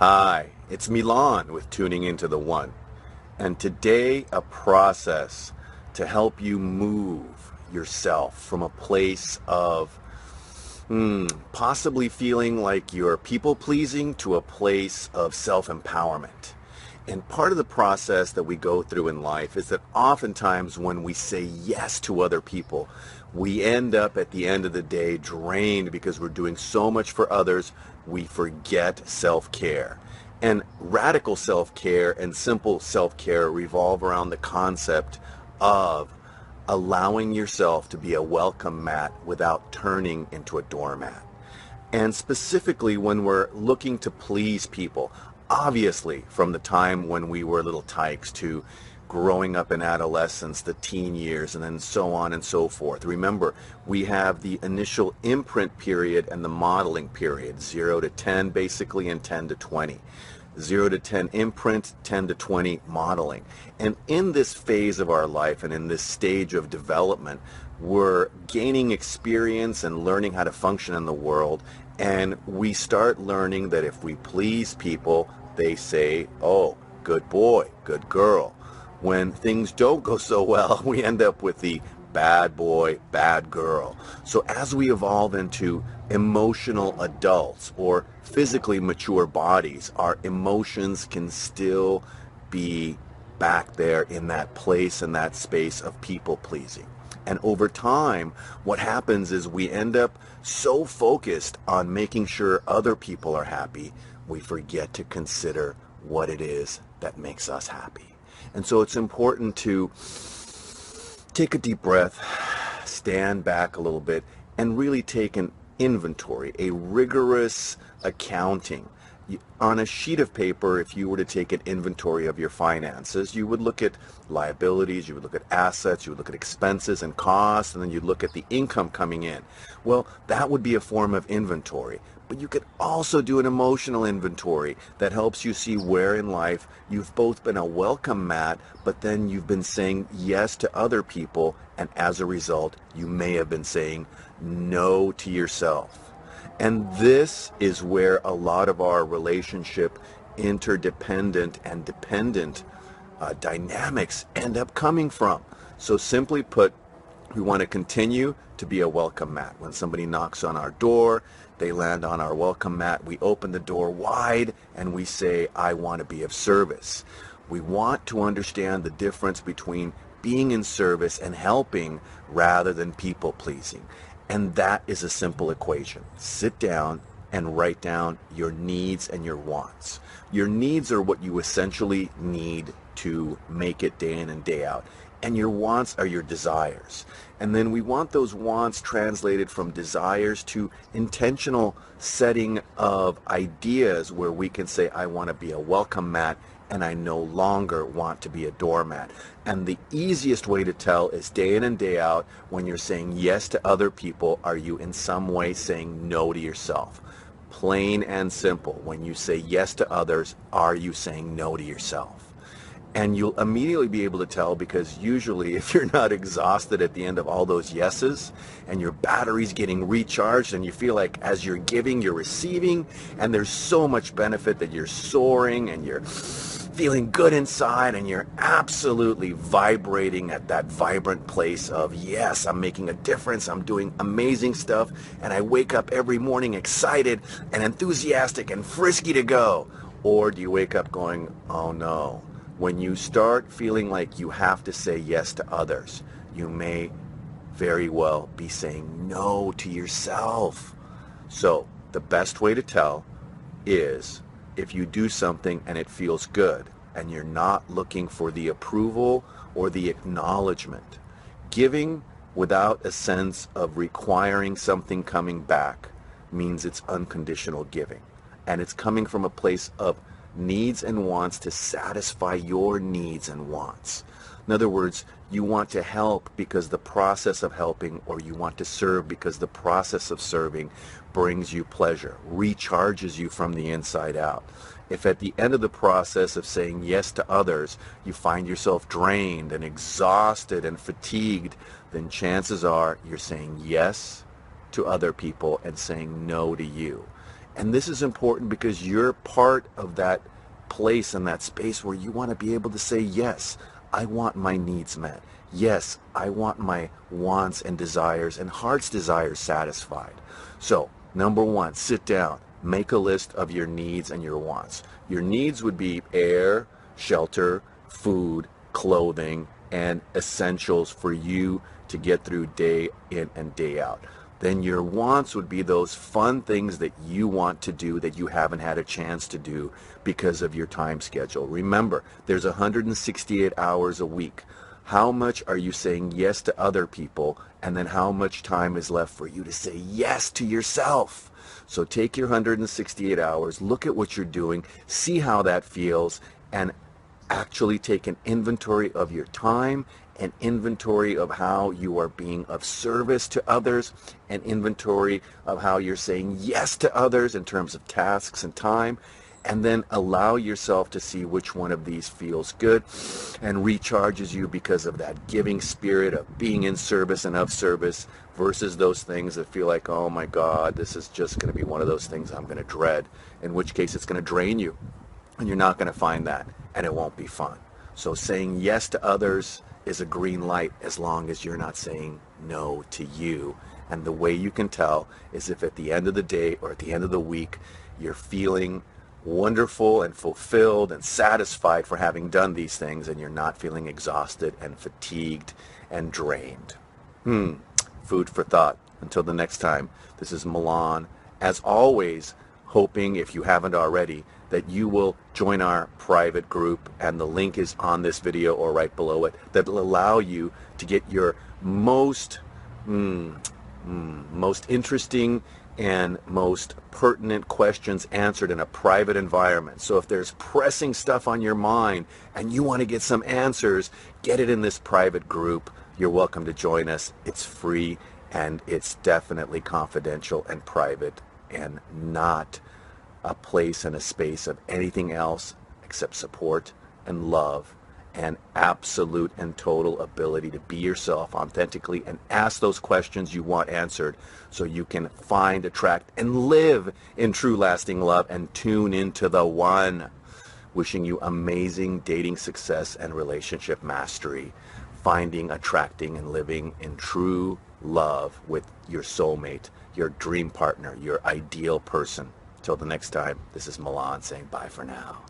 Hi, it's Milan with Tuning Into the One. And today, a process to help you move yourself from a place of possibly feeling like you're people pleasing to a place of self-empowerment. And part of the process that we go through in life is that oftentimes when we say yes to other people, we end up at the end of the day drained because we're doing so much for others, we forget self-care. And radical self-care and simple self-care revolve around the concept of allowing yourself to be a welcome mat without turning into a doormat. And specifically when we're looking to please people, obviously from the time when we were little tykes to growing up in adolescence, the teen years, and then so on and so forth. Remember, we have the initial imprint period and the modeling period, 0 to 10 basically, and 10 to 20. 0 to 10 imprint, 10 to 20 modeling. And in this phase of our life and in this stage of development, we're gaining experience and learning how to function in the world, and we start learning that if we please people, they say, oh, good boy, good girl. When things don't go so well, we end up with the bad boy, bad girl. So as we evolve into emotional adults or physically mature bodies, our emotions can still be back there in that place and that space of people pleasing. And over time, what happens is we end up so focused on making sure other people are happy, we forget to consider what it is that makes us happy. And so it's important to take a deep breath, stand back a little bit, and really take an inventory, a rigorous accounting. On a sheet of paper, if you were to take an inventory of your finances, you would look at liabilities, you would look at assets, you would look at expenses and costs, and then you'd look at the income coming in. Well, that would be a form of inventory. But you could also do an emotional inventory that helps you see where in life you've both been a welcome mat, but then you've been saying yes to other people, and as a result, you may have been saying no to yourself. And this is where a lot of our relationship interdependent and dependent dynamics end up coming from. So simply put, we want to continue to be a welcome mat. When somebody knocks on our door, they land on our welcome mat, we open the door wide and we say, I want to be of service. We want to understand the difference between being in service and helping rather than people pleasing. And that is a simple equation. Sit down and write down your needs and your wants. Your needs are what you essentially need to make it day in and day out. And your wants are your desires. And then we want those wants translated from desires to intentional setting of ideas where we can say, I want to be a welcome mat and I no longer want to be a doormat. And the easiest way to tell is day in and day out, when you're saying yes to other people, are you in some way saying no to yourself? Plain and simple. When you say yes to others, are you saying no to yourself? And you'll immediately be able to tell, because usually if you're not exhausted at the end of all those yeses and your battery's getting recharged and you feel like as you're giving, you're receiving, and there's so much benefit that you're soaring and you're feeling good inside and you're absolutely vibrating at that vibrant place of, yes, I'm making a difference, I'm doing amazing stuff, and I wake up every morning excited and enthusiastic and frisky to go. Or do you wake up going, oh no? When you start feeling like you have to say yes to others, you may very well be saying no to yourself. So the best way to tell is if you do something and it feels good and you're not looking for the approval or the acknowledgement. Giving without a sense of requiring something coming back means it's unconditional giving. And it's coming from a place of needs and wants to satisfy your needs and wants. In other words, you want to help because the process of helping, or you want to serve because the process of serving brings you pleasure, recharges you from the inside out. If at the end of the process of saying yes to others, you find yourself drained and exhausted and fatigued, then chances are you're saying yes to other people and saying no to you. And this is important because you're part of that place and that space where you want to be able to say, yes, I want my needs met. Yes, I want my wants and desires and heart's desires satisfied. So, number one, sit down. Make a list of your needs and your wants. Your needs would be air, shelter, food, clothing, and essentials for you to get through day in and day out. Then your wants would be those fun things that you want to do that you haven't had a chance to do because of your time schedule. Remember, there's 168 hours a week. How much are you saying yes to other people, and then how much time is left for you to say yes to yourself? So take your 168 hours, look at what you're doing, see how that feels, and actually take an inventory of your time, an inventory of how you are being of service to others, an inventory of how you're saying yes to others in terms of tasks and time, and then allow yourself to see which one of these feels good and recharges you because of that giving spirit of being in service and of service versus those things that feel like, oh my God, this is just going to be one of those things I'm going to dread, in which case it's going to drain you and you're not going to find that and it won't be fun. So saying yes to others is a green light as long as you're not saying no to you. And the way you can tell is if at the end of the day or at the end of the week you're feeling wonderful and fulfilled and satisfied for having done these things and you're not feeling exhausted and fatigued and drained. Food for thought. Until the next time, this is Milan. As always, hoping, if you haven't already, that you will join our private group, and the link is on this video or right below it, that will allow you to get your most interesting and most pertinent questions answered in a private environment. So if there's pressing stuff on your mind and you want to get some answers, get it in this private group. You're welcome to join us. It's free and it's definitely confidential and private and not a place and a space of anything else except support and love and absolute and total ability to be yourself authentically and ask those questions you want answered so you can find, attract, and live in true lasting love and tune into the one. Wishing you amazing dating success and relationship mastery, finding, attracting, and living in true love with your soulmate, your dream partner, your ideal person. Till the next time, this is Milan saying bye for now.